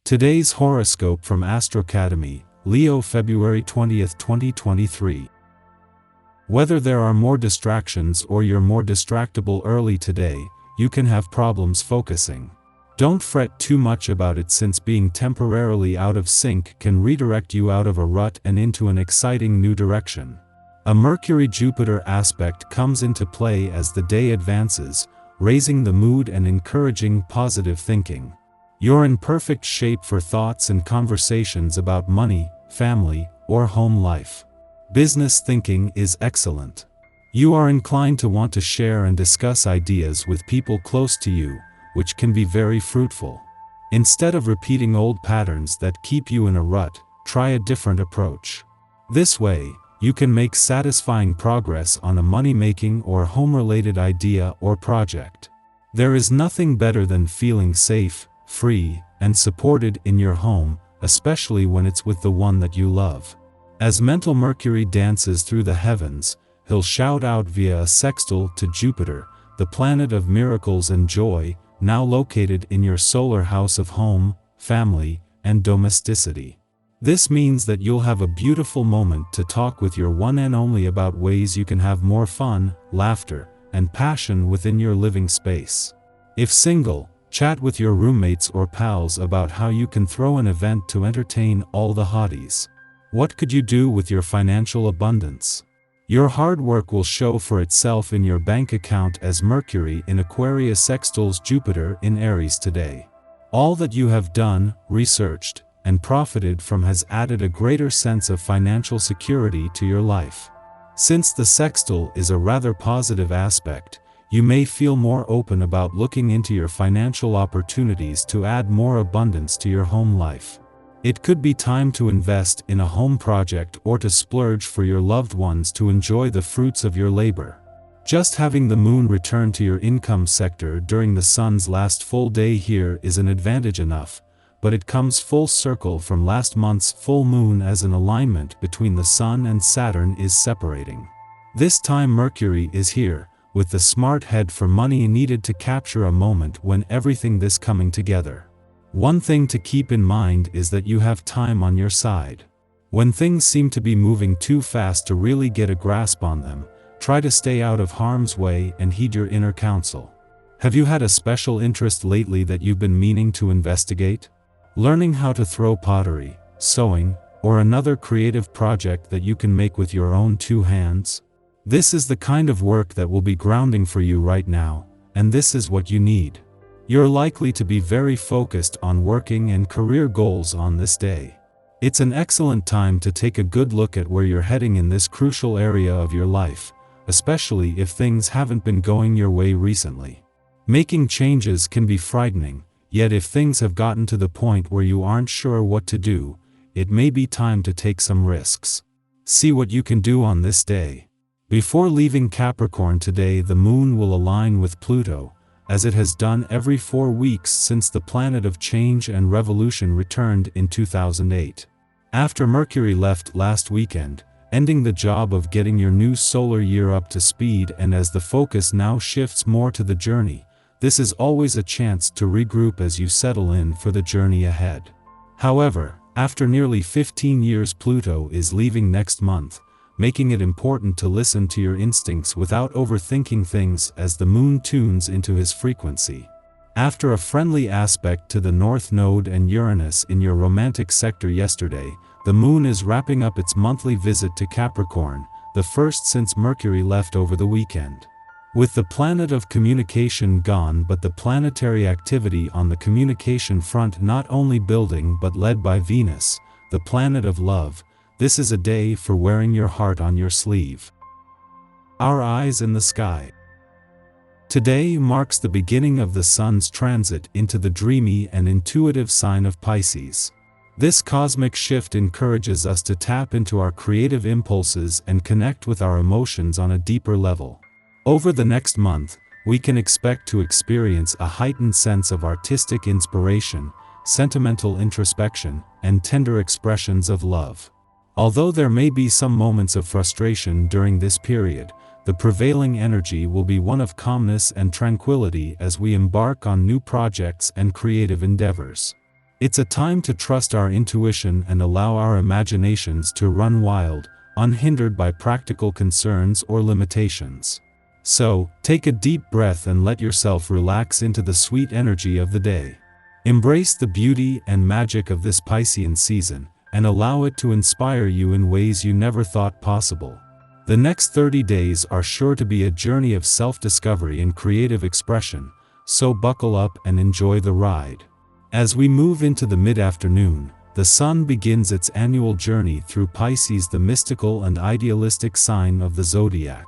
Today's horoscope from Astrocademy, Leo February 20th, 2023. Whether there are more distractions or you're more distractible early today, you can have problems focusing. Don't fret too much about it, since being temporarily out of sync can redirect you out of a rut and into an exciting new direction. A Mercury-Jupiter aspect comes into play as the day advances, raising the mood and encouraging positive thinking. You're in perfect shape for thoughts and conversations about money, family, or home life. Business thinking is excellent. You are inclined to want to share and discuss ideas with people close to you, which can be very fruitful. Instead of repeating old patterns that keep you in a rut, try a different approach. This way, you can make satisfying progress on a money-making or home-related idea or project. There is nothing better than feeling safe, free, and supported in your home, especially when it's with the one that you love. As mental Mercury dances through the heavens, he'll shout out via a sextile to Jupiter, the planet of miracles and joy, now located in your solar house of home, family, and domesticity. This means that you'll have a beautiful moment to talk with your one and only about ways you can have more fun, laughter, and passion within your living space. If single, chat with your roommates or pals about how you can throw an event to entertain all the hotties. What could you do with your financial abundance? Your hard work will show for itself in your bank account, as Mercury in Aquarius sextiles Jupiter in Aries today. All that you have done, researched, and profited from has added a greater sense of financial security to your life. Since the sextile is a rather positive aspect, you may feel more open about looking into your financial opportunities to add more abundance to your home life. It could be time to invest in a home project or to splurge for your loved ones to enjoy the fruits of your labor. Just having the moon return to your income sector during the sun's last full day here is an advantage enough, but it comes full circle from last month's full moon, as an alignment between the sun and Saturn is separating. This time Mercury is here, with the smart head for money needed to capture a moment when everything this coming together. One thing to keep in mind is that you have time on your side. When things seem to be moving too fast to really get a grasp on them, try to stay out of harm's way and heed your inner counsel. Have you had a special interest lately that you've been meaning to investigate? Learning how to throw pottery, sewing, or another creative project that you can make with your own two hands? This is the kind of work that will be grounding for you right now, and this is what you need. You're likely to be very focused on working and career goals on this day. It's an excellent time to take a good look at where you're heading in this crucial area of your life, especially if things haven't been going your way recently. Making changes can be frightening, yet if things have gotten to the point where you aren't sure what to do, it may be time to take some risks. See what you can do on this day. Before leaving Capricorn today, the moon will align with Pluto, as it has done every 4 weeks since the planet of change and revolution returned in 2008. After Mercury left last weekend, ending the job of getting your new solar year up to speed, and as the focus now shifts more to the journey, this is always a chance to regroup as you settle in for the journey ahead. However, after nearly 15 years, Pluto is leaving next month, making it important to listen to your instincts without overthinking things as the moon tunes into his frequency. After a friendly aspect to the North Node and Uranus in your romantic sector yesterday, the moon is wrapping up its monthly visit to Capricorn, the first since Mercury left over the weekend. With the planet of communication gone, but the planetary activity on the communication front not only building but led by Venus, the planet of love, this is a day for wearing your heart on your sleeve. Our eyes in the sky. Today marks the beginning of the sun's transit into the dreamy and intuitive sign of Pisces. This cosmic shift encourages us to tap into our creative impulses and connect with our emotions on a deeper level. Over the next month, we can expect to experience a heightened sense of artistic inspiration, sentimental introspection, and tender expressions of love. Although there may be some moments of frustration during this period, the prevailing energy will be one of calmness and tranquility as we embark on new projects and creative endeavors. It's a time to trust our intuition and allow our imaginations to run wild, unhindered by practical concerns or limitations. So, take a deep breath and let yourself relax into the sweet energy of the day. Embrace the beauty and magic of this Piscean season, and allow it to inspire you in ways you never thought possible. The next 30 days are sure to be a journey of self-discovery and creative expression, so buckle up and enjoy the ride. As we move into the mid-afternoon, the Sun begins its annual journey through Pisces, the mystical and idealistic sign of the zodiac.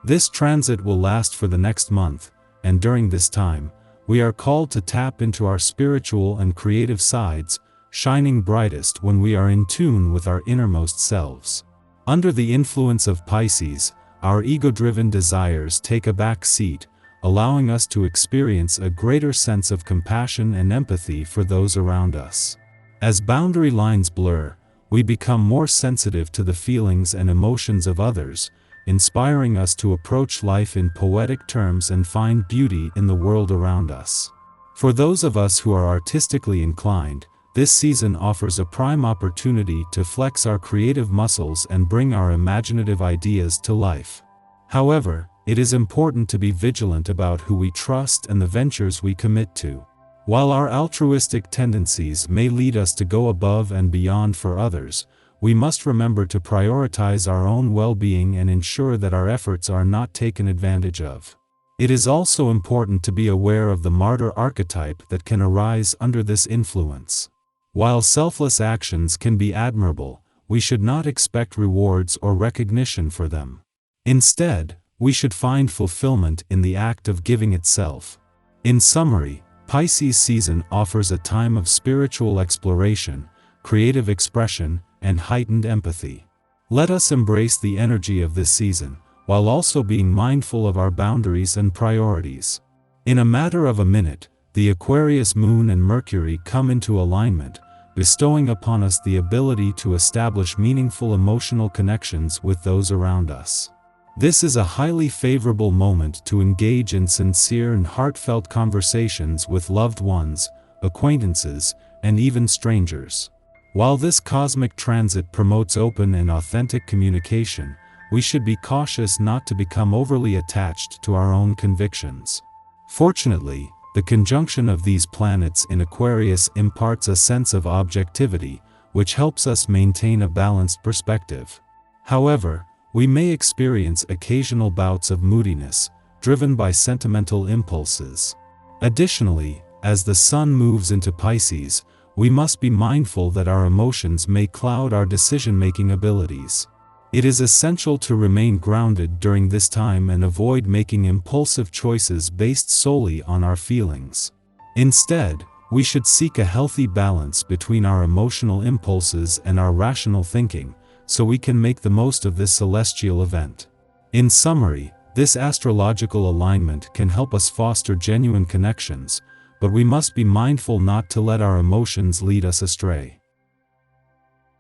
This transit will last for the next month, and during this time, we are called to tap into our spiritual and creative sides, shining brightest when we are in tune with our innermost selves. Under the influence of Pisces, our ego-driven desires take a back seat, allowing us to experience a greater sense of compassion and empathy for those around us. As boundary lines blur, we become more sensitive to the feelings and emotions of others, inspiring us to approach life in poetic terms and find beauty in the world around us. For those of us who are artistically inclined, this season offers a prime opportunity to flex our creative muscles and bring our imaginative ideas to life. However, it is important to be vigilant about who we trust and the ventures we commit to. While our altruistic tendencies may lead us to go above and beyond for others, we must remember to prioritize our own well-being and ensure that our efforts are not taken advantage of. It is also important to be aware of the martyr archetype that can arise under this influence. While selfless actions can be admirable, we should not expect rewards or recognition for them. Instead, we should find fulfillment in the act of giving itself. In summary, Pisces season offers a time of spiritual exploration, creative expression, and heightened empathy. Let us embrace the energy of this season, while also being mindful of our boundaries and priorities. In a matter of a minute, the Aquarius moon and Mercury come into alignment, bestowing upon us the ability to establish meaningful emotional connections with those around us. This is a highly favorable moment to engage in sincere and heartfelt conversations with loved ones, acquaintances, and even strangers. While this cosmic transit promotes open and authentic communication, we should be cautious not to become overly attached to our own convictions. Fortunately, the conjunction of these planets in Aquarius imparts a sense of objectivity, which helps us maintain a balanced perspective. However, we may experience occasional bouts of moodiness, driven by sentimental impulses. Additionally, as the Sun moves into Pisces, we must be mindful that our emotions may cloud our decision-making abilities. It is essential to remain grounded during this time and avoid making impulsive choices based solely on our feelings. Instead, we should seek a healthy balance between our emotional impulses and our rational thinking, so we can make the most of this celestial event. In summary, this astrological alignment can help us foster genuine connections, but we must be mindful not to let our emotions lead us astray.